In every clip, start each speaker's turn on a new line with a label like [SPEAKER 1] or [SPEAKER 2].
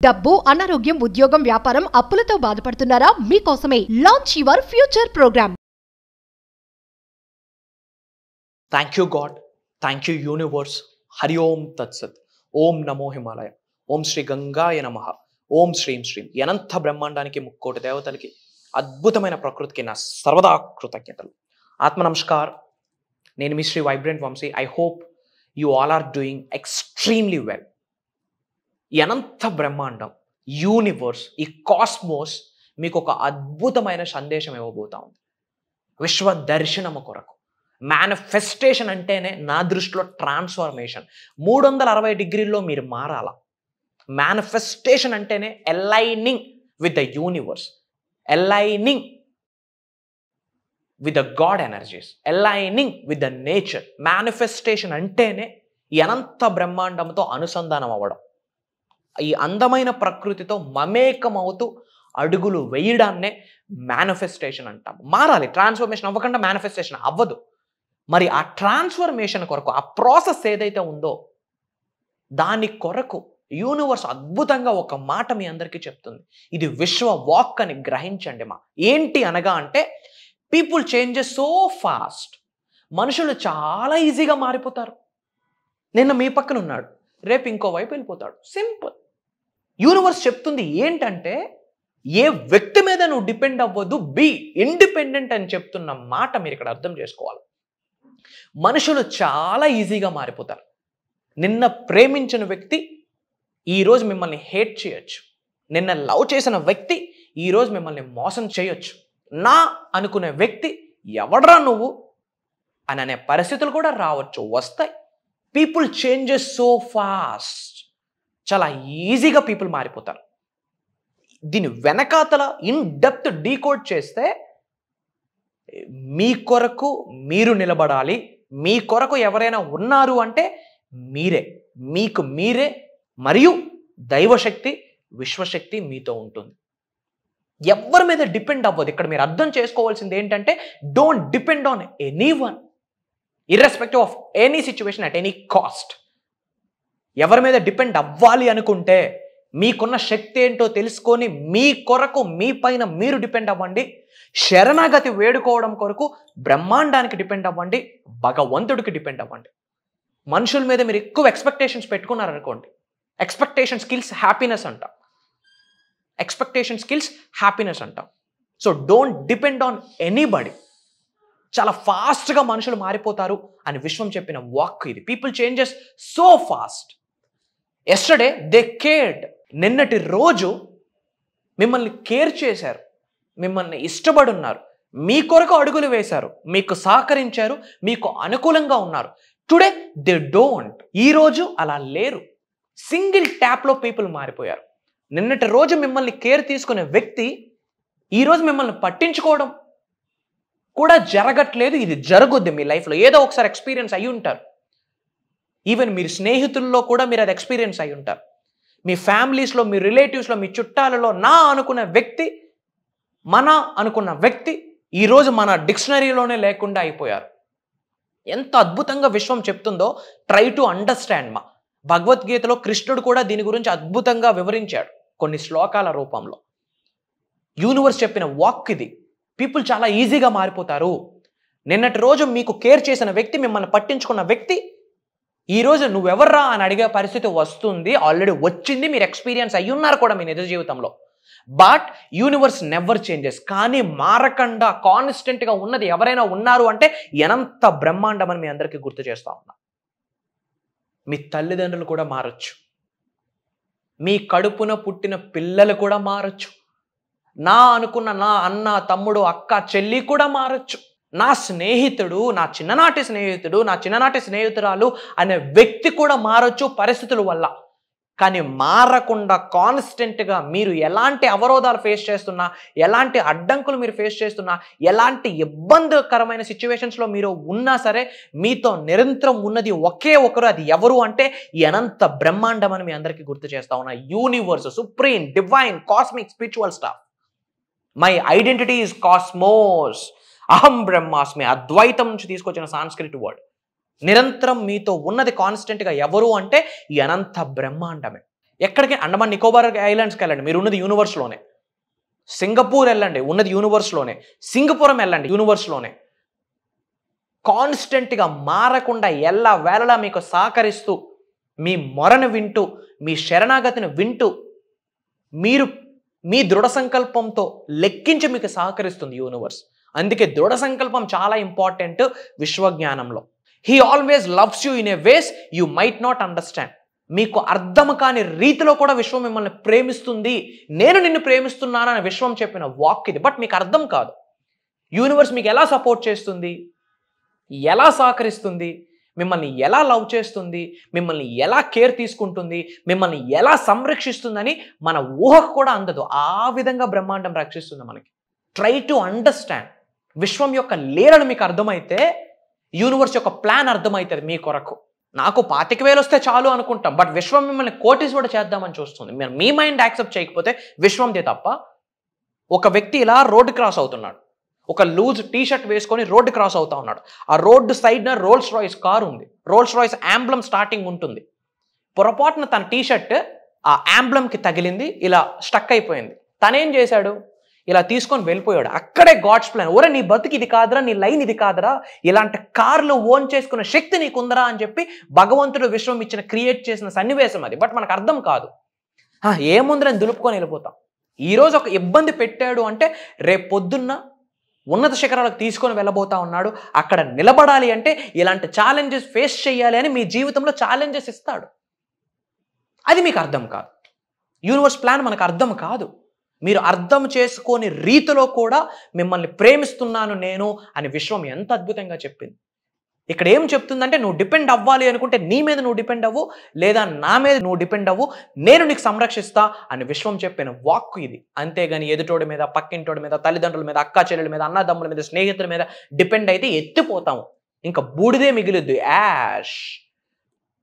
[SPEAKER 1] డబ్బు, అనారోగ్యం, ఉద్యోగం, వ్యాపారం, అప్పులతో బాధపడుతున్నారా? మీకోసమే launch your future programme.
[SPEAKER 2] Thank you God, thank you universe. Hari ఓం తత్సత్. ఓం నమో హిమాలయ. ఓం శ్రీ గంగాయ నమః. ఓం శ్రీం శ్రీం. అనంత బ్రహ్మాండానికి, ముక్కోటి దేవతలకి, అద్భుతమైన ప్రకృతికి నా సర్వదా కృతజ్ఞతలు. ఆత్మ నమస్కార్. నేను మీ Shri vibrant Vamshi. I hope you all are doing extremely well. ఈ అనంత బ్రహ్మాండం, యూనివర్స్, ఈ కాస్మోస్ మీకు ఒక అద్భుతమైన సందేశం ఇవ్వబోతా ఉంది. విశ్వ దర్శనము కొరకు. మేనిఫెస్టేషన్ అంటేనే నా దృష్టిలో ట్రాన్స్ఫర్మేషన్. 360 డిగ్రీల్లో మీరు మారాల. మేనిఫెస్టేషన్ అంటేనే aligning with the universe, aligning with the God energies, aligning with the nature. Manifestation అంటేనే ఈ అనంత బ్రహ్మాండంతో అనుసంధానం అవ్వడం, ఈ అందమైన ప్రకృతితో మమేకం అవుతూ అడుగులు వేయడాన్నే మేనిఫెస్టేషన్ అంటాం. మారాలి. ట్రాన్స్ఫర్మేషన్ అవ్వకుండా మేనిఫెస్టేషన్ అవ్వదు. మరి ఆ ట్రాన్స్ఫర్మేషన్ కొరకు, ఆ ప్రాసెస్ ఏదైతే ఉందో దాని కొరకు యూనివర్స్ అద్భుతంగా ఒక మాట మీ అందరికీ చెప్తుంది. ఇది విశ్వ వాక్ అని గ్రహించండి. ఏంటి అనగా అంటే, పీపుల్ చేంజెస్ సో ఫాస్ట్. మనుషులు చాలా ఈజీగా మారిపోతారు. నిన్న మీ పక్కన ఉన్నాడు, రేపు ఇంకో వైపు వెళ్ళిపోతాడు. సింపుల్. యూనివర్స్ చెప్తుంది ఏంటంటే, ఏ వ్యక్తి మీద నువ్వు డిపెండ్ అవ్వద్దు, బీ ఇండిపెండెంట్ అని చెప్తున్న మాట మీరు ఇక్కడ అర్థం చేసుకోవాలి. మనుషులు చాలా ఈజీగా మారిపోతారు. నిన్న ప్రేమించిన వ్యక్తి ఈరోజు మిమ్మల్ని హేట్ చేయొచ్చు. నిన్న లవ్ చేసిన వ్యక్తి ఈరోజు మిమ్మల్ని మోసం చేయొచ్చు. నా అనుకునే వ్యక్తి ఎవడ్రా నువ్వు అని అనే పరిస్థితులు కూడా రావచ్చు, వస్తాయి. People changes so fast. చాలా ఈజీగా పీపుల్ మారిపోతారు. దీని వెనకాతల ఇన్ డెప్త్ డీకోడ్ చేస్తే, మీ కొరకు మీరు నిలబడాలి. మీ కొరకు ఎవరైనా ఉన్నారు అంటే మీరే, మీకు మీరే. మరియు దైవశక్తి, విశ్వశక్తి మీతో ఉంటుంది. ఎవరి మీద డిపెండ్ అవ్వదు. ఇక్కడ మీరు అర్థం చేసుకోవాల్సింది ఏంటంటే, don't depend on any one, irrespective of any situation, at any cost. ఎవరి మీద డిపెండ్ అవ్వాలి అనుకుంటే, మీకున్న శక్తి ఏంటో తెలుసుకొని మీ కొరకు, మీ పైన మీరు డిపెండ్ అవ్వండి. శరణాగతి వేడుకోవడం కొరకు బ్రహ్మాండానికి డిపెండ్ అవ్వండి, భగవంతుడికి డిపెండ్ అవ్వండి. మనుషుల మీద మీరు ఎక్కువ ఎక్స్పెక్టేషన్స్ పెట్టుకున్నారనుకోండి, ఎక్స్పెక్టేషన్ స్కిల్స్ హ్యాపీనెస్ అంటాం. ఎక్స్పెక్టేషన్ స్కిల్స్ హ్యాపీనెస్ అంటాం. So don't depend on anybody. చాలా ఫాస్ట్గా మనుషులు మారిపోతారు అని విశ్వం చెప్పిన వాక్ ఇది. People changes so fast. Yesterday they cared. నిన్నటి రోజు మిమ్మల్ని కేర్ చేశారు, మిమ్మల్ని ఇష్టపడున్నారు, మీ కొరకు అడుగులు వేశారు, మీకు సహకరించారు, మీకు అనుకూలంగా ఉన్నారు. Today they don't. ఈరోజు అలా లేరు. సింగిల్ ట్యాప్లో పీపుల్ మారిపోయారు. నిన్నటి రోజు మిమ్మల్ని కేర్ తీసుకునే వ్యక్తి ఈరోజు మిమ్మల్ని పట్టించుకోవడం కూడా జరగట్లేదు. ఇది జరగొద్దు మీ లైఫ్లో. ఏదో ఒకసారి ఎక్స్పీరియన్స్ అయ్యి ఉంటారు. ఈవెన్ మీరు స్నేహితుల్లో కూడా మీరు అది ఎక్స్పీరియన్స్ అయ్యి ఉంటారు. మీ ఫ్యామిలీస్లో, మీ రిలేటివ్స్లో, మీ చుట్టాలలో నా అనుకున్న వ్యక్తి, మన అనుకున్న వ్యక్తి ఈరోజు మన డిక్షనరీలోనే లేకుండా అయిపోయారు. ఎంత అద్భుతంగా విశ్వం చెప్తుందో ట్రై టు అండర్స్టాండ్. భగవద్గీతలో కృష్ణుడు కూడా దీని గురించి అద్భుతంగా వివరించాడు కొన్ని శ్లోకాల రూపంలో. యూనివర్స్ చెప్పిన వాక్ ఇది. పీపుల్ చాలా ఈజీగా మారిపోతారు. నిన్నటి రోజు మీకు కేర్ చేసిన వ్యక్తి, మిమ్మల్ని పట్టించుకున్న వ్యక్తి ఈరోజు నువ్వెవర్రా అని అడిగే పరిస్థితి వస్తుంది. ఆల్రెడీ వచ్చింది. మీరు ఎక్స్పీరియన్స్ అయ్యి ఉన్నారు కూడా మీ నిజ జీవితంలో. But universe never changes. కానీ మారకుండా కాన్స్టెంట్గా ఉన్నది ఎవరైనా ఉన్నారు అంటే అనంత బ్రహ్మాండం అని మీ అందరికీ గుర్తు చేస్తా ఉన్నా. మీ తల్లిదండ్రులు కూడా మారచ్చు, మీ కడుపున పుట్టిన పిల్లలు కూడా మారచ్చు, నా అనుకున్న నా అన్న, తమ్ముడు, అక్క, చెల్లి కూడా మారచ్చు, నా స్నేహితుడు, నా చిన్ననాటి స్నేహితుడు, నా చిన్ననాటి స్నేహితురాలు అనే వ్యక్తి కూడా మారచ్చు పరిస్థితుల వల్ల. కానీ మారకుండా కాన్స్టెంట్గా మీరు ఎలాంటి అవరోధాలు ఫేస్ చేస్తున్నా, ఎలాంటి అడ్డంకులు మీరు ఫేస్ చేస్తున్నా, ఎలాంటి ఇబ్బందికరమైన సిచ్యువేషన్స్లో మీరు ఉన్నా సరే, మీతో నిరంతరం ఉన్నది ఒకే ఒకరు. అది ఎవరు అంటే ఈ అనంత బ్రహ్మాండం అని మీ అందరికీ గుర్తు చేస్తా ఉన్నా. Universe, supreme, divine, cosmic, spiritual staff. My identity is cosmos. అహం బ్రహ్మాస్మి. అద్వైతం నుంచి తీసుకొచ్చిన సాంస్క్రిట్ వర్డ్. నిరంతరం మీతో ఉన్నది కాన్స్టెంట్గా ఎవరు అంటే ఈ అనంత బ్రహ్మాండమే. ఎక్కడికి అండమాన్ నికోబార్ ఐలాండ్స్కి వెళ్ళండి, మీరు ఉన్నది యూనివర్స్లోనే. సింగపూర్ వెళ్ళండి, ఉన్నది యూనివర్స్లోనే. సింగపురం వెళ్ళండి, యూనివర్స్లోనే. కాన్స్టెంట్గా మారకుండా ఎల్లా వేళలా మీకు సహకరిస్తూ, మీ మొరను వింటూ, మీ శరణాగతిని వింటూ, మీరు మీ దృఢ సంకల్పంతో లెక్కించి మీకు సహకరిస్తుంది యూనివర్స్. అందుకే దృఢ సంకల్పం చాలా ఇంపార్టెంట్ విశ్వజ్ఞానంలో. He always loves you in a ways you might not understand. మీకు అర్థం కాని రీతిలో కూడా విశ్వం మిమ్మల్ని ప్రేమిస్తుంది. నేను నిన్ను ప్రేమిస్తున్నాను అని విశ్వం చెప్పిన వాక్ ఇది. బట్ మీకు అర్థం కాదు. యూనివర్స్ మీకు ఎలా సపోర్ట్ చేస్తుంది, ఎలా సహకరిస్తుంది, మిమ్మల్ని ఎలా లవ్ చేస్తుంది, మిమ్మల్ని ఎలా కేర్ తీసుకుంటుంది, మిమ్మల్ని ఎలా సంరక్షిస్తుందని మన ఊహకు కూడా అందదు. ఆ విధంగా బ్రహ్మాండం రక్షిస్తుంది మనకి. Try to understand. విశ్వం యొక్క లీలను మీకు అర్థమైతే యూనివర్స్ యొక్క ప్లాన్ అర్థమవుతుంది మీ కొరకు. నాకు 25,000 వస్తే చాలు అనుకుంటాం, బట్ విశ్వం మిమ్మల్ని కోటీశ్వరుడు చేద్దామని చూస్తుంది. మీ మైండ్ యాక్సెప్ట్ చేయకపోతే విశ్వందే తప్ప. ఒక వ్యక్తి ఇలా రోడ్డు క్రాస్ అవుతున్నాడు, ఒక లూజ్ టీ షర్ట్ వేసుకొని రోడ్డు క్రాస్ అవుతా ఉన్నాడు. ఆ రోడ్డు సైడ్న రోల్స్ రాయిస్ కార్ ఉంది. రోల్స్ రాయిస్ యాంబ్లమ్ స్టార్టింగ్ ఉంటుంది. పొరపాటున తన టీ షర్ట్ ఆ యాంబ్లమ్కి తగిలింది, ఇలా స్టక్ అయిపోయింది. తనేం చేశాడు, ఇలా తీసుకొని వెళ్ళిపోయాడు. అక్కడే గాడ్స్ ప్లాన్. ఒరే నీ బతుకు ఇది కాదురా, నీ లైన్ ఇది కాదురా, ఇలాంటి కార్లు ఓన్ చేసుకునే శక్తి నీకుందరా అని చెప్పి భగవంతుడు విశ్వం ఇచ్చిన క్రియేట్ చేసిన సన్నివేశం అది. బట్ మనకు అర్థం కాదు. ఏముంది నేను దులుపుకొని వెళ్ళిపోతాం. ఈరోజు ఒక ఇబ్బంది పెట్టాడు అంటే రేపు పొద్దున్న ఉన్నత శిఖరాలకు తీసుకొని వెళ్ళబోతా ఉన్నాడు. అక్కడ నిలబడాలి అంటే ఇలాంటి ఛాలెంజెస్ ఫేస్ చేయాలి అని మీ జీవితంలో ఛాలెంజెస్ ఇస్తాడు. అది మీకు అర్థం కాదు. యూనివర్స్ ప్లాన్ మనకు అర్థం కాదు. మీరు అర్థం చేసుకోని రీతిలో కూడా మిమ్మల్ని ప్రేమిస్తున్నాను నేను అని విశ్వం ఎంత అద్భుతంగా చెప్పింది. ఇక్కడ ఏం చెప్తుందంటే నువ్వు డిపెండ్ అవ్వాలి అనుకుంటే నీ మీద నువ్వు డిపెండ్ అవ్వు, లేదా నా మీద నువ్వు డిపెండ్ అవ్వు, నేను నీకు సంరక్షిస్తా అని విశ్వం చెప్పిన వాక్కు ఇది. అంతేగాని ఎదుటోడి మీద, పక్కింటోడి మీద, తల్లిదండ్రుల మీద, అక్కా చెల్లెల మీద, అన్నదమ్ముల మీద, స్నేహితుల మీద డిపెండ్ అయితే ఎత్తిపోతాము. ఇంకా బూడిదే మిగిలిద్దు, ash.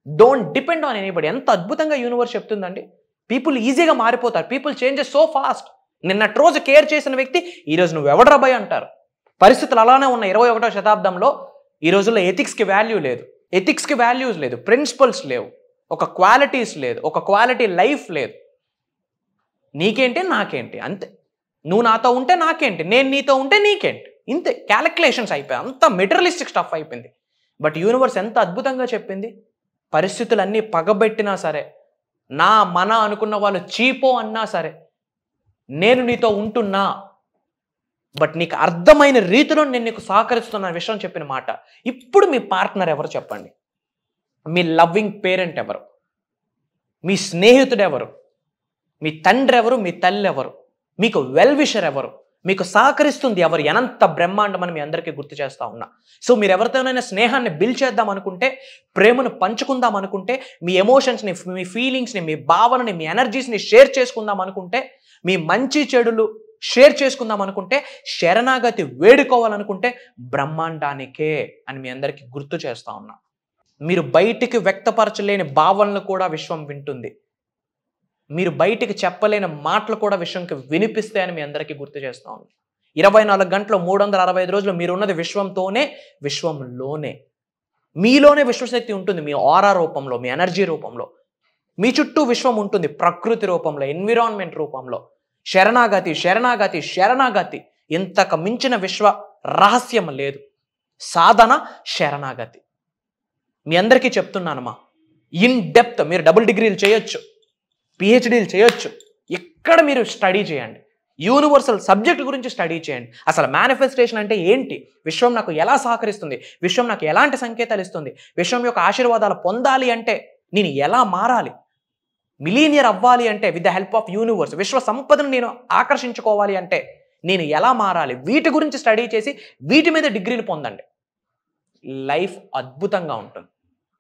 [SPEAKER 2] Don't depend on anybody. ఎంత అద్భుతంగా యూనివర్స్ చెప్తుందండి. పీపుల్ ఈజీగా మారిపోతారు. People changes so fast. నిన్నటి రోజు కేర్ చేసిన వ్యక్తి ఈరోజు నువ్వు ఎవడరా భయ్ అంటారు. పరిస్థితులు అలానే ఉన్న 21వ శతాబ్దంలో. ఈ రోజుల్లో ఎథిక్స్కి వాల్యూ లేదు, ఎథిక్స్కి వాల్యూస్ లేదు, ప్రిన్సిపల్స్ లేవు, ఒక క్వాలిటీస్ లేదు, ఒక క్వాలిటీ లైఫ్ లేదు. నీకేంటి నాకేంటి అంతే. నువ్వు నాతో ఉంటే నాకేంటి, నేను నీతో ఉంటే నీకేంటి, ఇంతే. క్యాలిక్యులేషన్స్ అయిపోయాయి, అంత మెటీరియలిస్టిక్ స్టఫ్ అయిపోయింది. బట్ యూనివర్స్ ఎంత అద్భుతంగా చెప్పింది. పరిస్థితులన్నీ పగబెట్టినా సరే, నా మన అనుకున్న వాళ్ళు చీపో అన్నా సరే, నేను నీతో ఉంటున్నా, బట్ నీకు అర్థమైన రీతిలో నేను నీకు సహకరిస్తున్న విషయం చెప్పిన మాట. ఇప్పుడు మీ పార్ట్నర్ ఎవరు చెప్పండి, మీ లవ్వింగ్ పేరెంట్ ఎవరు, మీ స్నేహితుడు ఎవరు, మీ తండ్రి ఎవరు, మీ తల్లి ఎవరు, మీకు వెల్ విషర్ ఎవరు, మీకు సహకరిస్తుంది ఎవరు, ఎంత బ్రహ్మాండం అని మీ అందరికీ గుర్తు చేస్తా ఉన్నా. సో మీరు ఎవరితోనైనా స్నేహాన్ని బిల్డ్ చేద్దాం అనుకుంటే, ప్రేమను పంచుకుందాం అనుకుంటే, మీ ఎమోషన్స్ని, మీ ఫీలింగ్స్ని, మీ భావనని, మీ ఎనర్జీస్ని షేర్ చేసుకుందాం అనుకుంటే, మీ మంచి చెడులు షేర్ చేసుకుందాం అనుకుంటే, శరణాగతి వేడుకోవాలనుకుంటే బ్రహ్మాండానికే అని మీ అందరికీ గుర్తు చేస్తా ఉన్నా. మీరు బయటికి వ్యక్తపరచలేని భావనలు కూడా విశ్వం వింటుంది. మీరు బయటికి చెప్పలేని మాటలు కూడా విశ్వంకి వినిపిస్తాయని మీ అందరికీ గుర్తు చేస్తా ఉన్నాను. 24 గంటలు 365 రోజులు మీరు ఉన్నది విశ్వంతోనే, విశ్వంలోనే. మీలోనే విశ్వశక్తి ఉంటుంది, మీ ఆరా రూపంలో, మీ ఎనర్జీ రూపంలో. మీ చుట్టూ విశ్వం ఉంటుంది, ప్రకృతి రూపంలో, ఎన్విరాన్మెంట్ రూపంలో. శరణాగతి, శరణాగతి, శరణాగతి. ఇంతకు మించిన విశ్వ రహస్యం లేదు. సాధన శరణాగతి. మీ అందరికీ చెప్తున్నానమ్మా, ఇన్ డెప్త్ మీరు డబుల్ డిగ్రీలు చేయొచ్చు, పిహెచ్డీలు చేయొచ్చు, ఎక్కడ మీరు స్టడీ చేయండి, యూనివర్సల్ సబ్జెక్ట్ గురించి స్టడీ చేయండి. అసలు మేనిఫెస్టేషన్ అంటే ఏంటి, విశ్వం నాకు ఎలా సహకరిస్తుంది, విశ్వం నాకు ఎలాంటి సంకేతాలు ఇస్తుంది, విశ్వం యొక్క ఆశీర్వాదాలు పొందాలి అంటే నేను ఎలా మారాలి, మిలీనియర్ అవ్వాలి అంటే with the help of universe, విశ్వ సంపదను నేను ఆకర్షించుకోవాలి అంటే నేను ఎలా మారాలి, వీటి గురించి స్టడీ చేసి వీటి మీద డిగ్రీలు పొందండి. లైఫ్ అద్భుతంగా ఉంటుంది.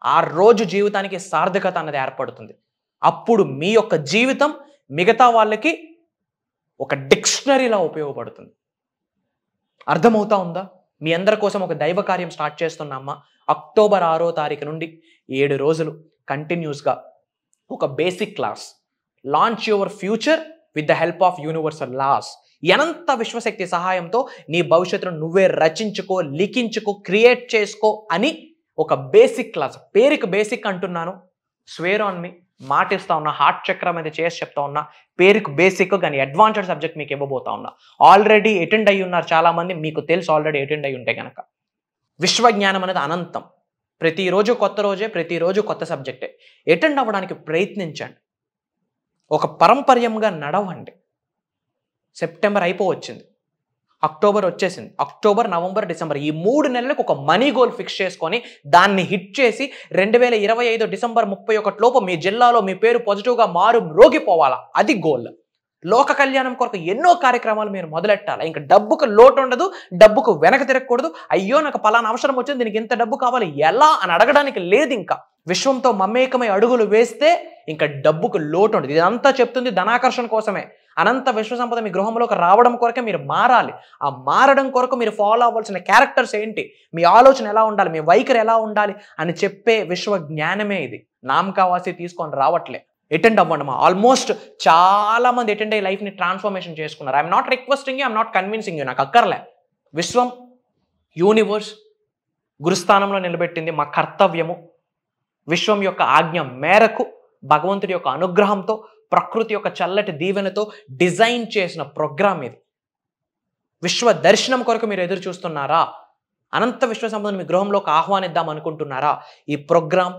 [SPEAKER 2] ఆ రోజు జీవితానికి సార్థకత అన్నది ఏర్పడుతుంది. అప్పుడు మీ యొక్క జీవితం మిగతా వాళ్ళకి ఒక డిక్షనరీలా ఉపయోగపడుతుంది. అర్థమవుతా ఉందా? మీ అందరి కోసం ఒక దైవ కార్యం స్టార్ట్ చేస్తున్నామ్మా. అక్టోబర్ 6వ తారీఖు నుండి 7 రోజులు కంటిన్యూస్గా ఒక basic class, launch your future with the help of universal laws. అనంత విశ్వశక్తి సహాయంతో నీ భవిష్యత్తును నువ్వే రచించుకో, లిఖించుకో, క్రియేట్ చేసుకో అని ఒక బేసిక్ క్లాస్. పేరుకి బేసిక్ అంటున్నాను, స్వేర్ ఆన్ మీ. మాట ఇస్తా ఉన్నా, హార్ట్ చక్రం మీద చేసి చెప్తా ఉన్నా, పేరుకు బేసిక్ కానీ అడ్వాన్స్డ్ సబ్జెక్ట్ మీకు ఇవ్వబోతా ఉన్నా. ఆల్రెడీ అటెండ్ అయ్యి ఉన్నారు చాలామంది, మీకు తెలుసు ఆల్రెడీ అటెండ్ అయ్యి ఉంటే కనుక. విశ్వజ్ఞానం అనేది అనంతం. ప్రతిరోజు కొత్త రోజే, ప్రతిరోజు కొత్త సబ్జెక్టే. అటెండ్ అవ్వడానికి ప్రయత్నించండి, ఒక పరంపర్యంగా నడవండి. సెప్టెంబర్ అయిపోవచ్చింది, అక్టోబర్ వచ్చేసింది. అక్టోబర్, నవంబర్, డిసెంబర్ ఈ 3 నెలలకు ఒక మనీ గోల్ ఫిక్స్ చేసుకొని దాన్ని హిట్ చేసి 2025 డిసెంబర్ 31 లోపు మీ జిల్లాలో మీ పేరు పాజిటివ్గా రోగిపోవాలా. అది గోల్. లోక కళ్యాణం కొరకు ఎన్నో కార్యక్రమాలు మీరు మొదలెట్టాలి. ఇంకా డబ్బుకు లోటు ఉండదు, డబ్బుకు వెనక తిరగకూడదు. అయ్యో నాకు పలానా అవసరం వచ్చింది, దీనికి ఇంత డబ్బు కావాలి, ఎలా అని అడగడానికి లేదు. ఇంకా విశ్వంతో మమేకమై అడుగులు వేస్తే ఇంకా డబ్బుకు లోటు ఉండదు. ఇదంతా చెప్తుంది ధనాకర్షణ కోసమే. అనంత విశ్వ సంపద మీ గృహంలోకి రావడం కొరకే మీరు మారాలి. ఆ మారడం కొరకు మీరు ఫాలో అవ్వాల్సిన క్యారెక్టర్స్ ఏంటి, మీ ఆలోచన ఎలా ఉండాలి, మీ వైఖరి ఎలా ఉండాలి అని చెప్పే విశ్వ జ్ఞానమే ఇది. నామకావాసి తీసుకొని రావట్లే. అటెండ్ అవ్వండి. ఆల్మోస్ట్ చాలా మంది అటెండ్ అయ్యి లైఫ్ని ట్రాన్స్ఫర్మేషన్ చేసుకున్నారు. I'm not requesting you, I'm not convincing you. నాకు అక్కర్లే. విశ్వం, యూనివర్స్ గురుస్థానంలో నిలబెట్టింది మా కర్తవ్యము. విశ్వం యొక్క ఆజ్ఞ మేరకు, భగవంతుడి యొక్క అనుగ్రహంతో, ప్రకృతి యొక్క చల్లటి దీవెనతో డిజైన్ చేసిన ప్రోగ్రామ్ ఇది. విశ్వ దర్శనం కొరకు మీరు ఎదురు చూస్తున్నారా? అనంత విశ్వ సంపదను మీ గృహంలోకి ఆహ్వానిద్దాం అనుకుంటున్నారా? ఈ ప్రోగ్రామ్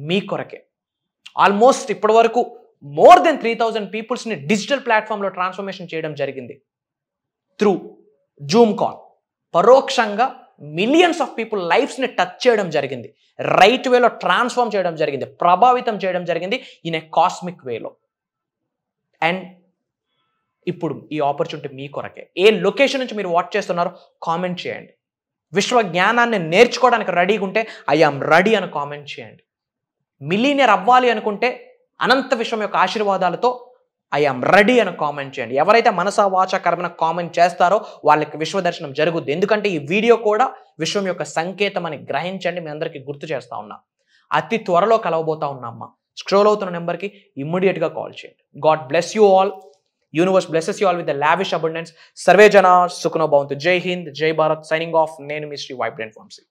[SPEAKER 2] మీ కొరకే. ఆల్మోస్ట్ ఇప్పటి వరకు మోర్ దెన్ 3000 పీపుల్స్ని డిజిటల్ ప్లాట్ఫామ్లో ట్రాన్స్ఫర్మేషన్ చేయడం జరిగింది. త్రూ జూమ్ కాల్ పరోక్షంగా మిలియన్స్ ఆఫ్ పీపుల్ లైఫ్స్ని టచ్ చేయడం జరిగింది. రైట్ వేలో ట్రాన్స్ఫార్మ్ చేయడం జరిగింది, ప్రభావితం చేయడం జరిగింది ఇన్ ఏ కాస్మిక్ వేలో. అండ్ ఇప్పుడు ఈ ఆపర్చునిటీ మీ కొరకే. ఏ లొకేషన్ నుంచి మీరు వాచ్ చేస్తున్నారో కామెంట్ చేయండి. విశ్వ జ్ఞానాన్ని నేర్చుకోవడానికి రెడీగా ఉంటే ఐ ఆమ్ రెడీ అని కామెంట్ చేయండి. మిలీనియర్ అవ్వాలి అనుకుంటే అనంత విశ్వం యొక్క ఆశీర్వాదాలతో ఐ ఆమ్ రెడీ అని కామెంట్ చేయండి. ఎవరైతే మనసా వాచ కర్మన కామెంట్ చేస్తారో వాళ్ళకి విశ్వ దర్శనం జరుగుద్ది. ఎందుకంటే ఈ వీడియో కూడా విశ్వం యొక్క సంకేతం అని గ్రహించండి. మీ అందరికీ గుర్తు చేస్తా ఉన్నా. అతి త్వరలో కలవబోతా ఉన్నామ్మా. స్క్రోల్ అవుతున్న నెంబర్కి ఇమ్మీడియట్గా కాల్ చేయండి. God bless you all. Universe blesses you all with the lavish abundance. Survey జన సుఖనో భవంతు. జై హింద్, జై భారత్. Signing off. నేను మీ శ్రీ వైబ్రెంట్ వంశీ.